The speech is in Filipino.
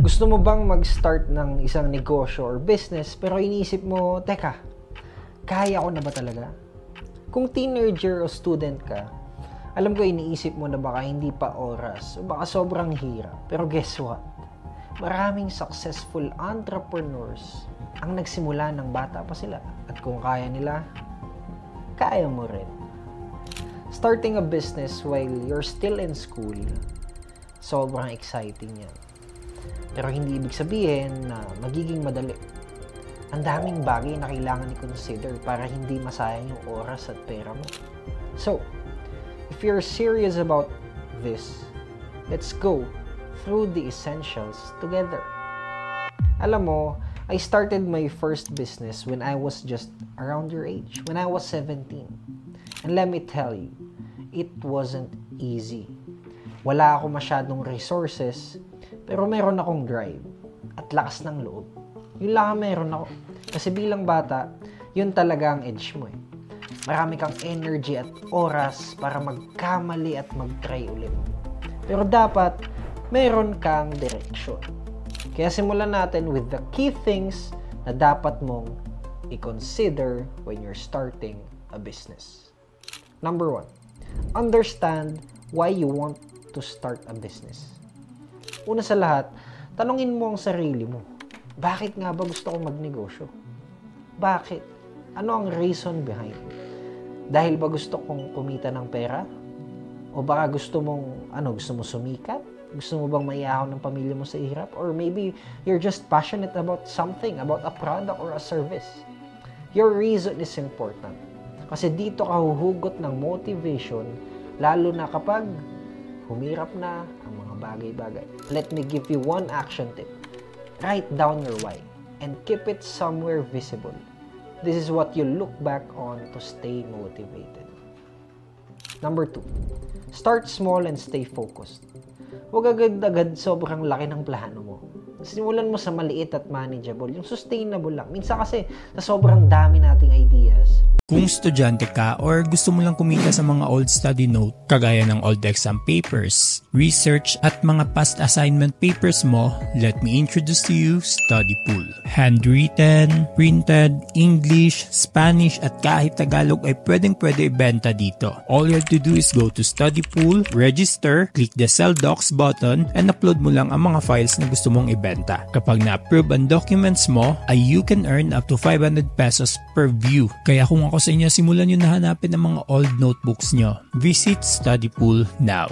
Gusto mo bang mag-start ng isang negosyo or business pero iniisip mo, teka, kaya ko na ba talaga? Kung teenager o student ka, alam ko iniisip mo na baka hindi pa oras o baka sobrang hirap. Pero guess what? Maraming successful entrepreneurs ang nagsimula ng bata pa sila. At kung kaya nila, kaya mo rin. Starting a business while you're still in school, sobrang exciting yan. Pero hindi ibig sabihin na magiging madali. Ang daming bagay na kailangan i-consider para hindi masayang yung oras at pera mo. So, if you're serious about this, let's go through the essentials together. Alam mo, I started my first business when I was just around your age, when I was 17. And let me tell you, it wasn't easy. Wala ako masyadong resources, pero meron akong drive at lakas ng loob. Yun lang ang meron ako. Kasi bilang bata, yun talaga ang edge mo eh. Marami kang energy at oras para magkamali at mag-try ulit. Pero dapat, meron kang direction. Kaya simulan natin with the key things na dapat mong i-consider when you're starting a business. Number 1, understand why you want to start a business. Una sa lahat, tanungin mo ang sarili mo. Bakit nga ba gusto kong magnegosyo? Bakit? Ano ang reason behind? Dahil ba gusto kong kumita ng pera? O baka gusto mong sumikat? Gusto mo bang maiahon ng pamilya mo sa hirap? Or maybe you're just passionate about something, about a product or a service. Your reason is important. Kasi dito ka huhugot ng motivation, lalo na kapag humirap na ang mga bagay-bagay. Let me give you one action tip. Write down your why and keep it somewhere visible. This is what you look back on to stay motivated. Number 2, start small and stay focused. Huwag agad-agad sobrang laki ng plano mo. Simulan mo sa maliit at manageable, yung sustainable lang. Minsan kasi sa sobrang dami nating ideas, kung estudyante ka or gusto mo lang kumita sa mga old study note, kagaya ng old exam papers, research at mga past assignment papers mo, let me introduce to you Study Pool. Handwritten, printed, English, Spanish at kahit Tagalog ay pwedeng-pwede ibenta dito. All you have to do is go to Study Pool, register, click the Sell Docs button, and upload mo lang ang mga files na gusto mong ibenta. Kapag na-approve ang documents mo, ay you can earn up to 500 pesos per view. Kaya kung ako sa inyo, simulan nyo na hanapin ang mga old notebooks nyo. Visit Study Pool now.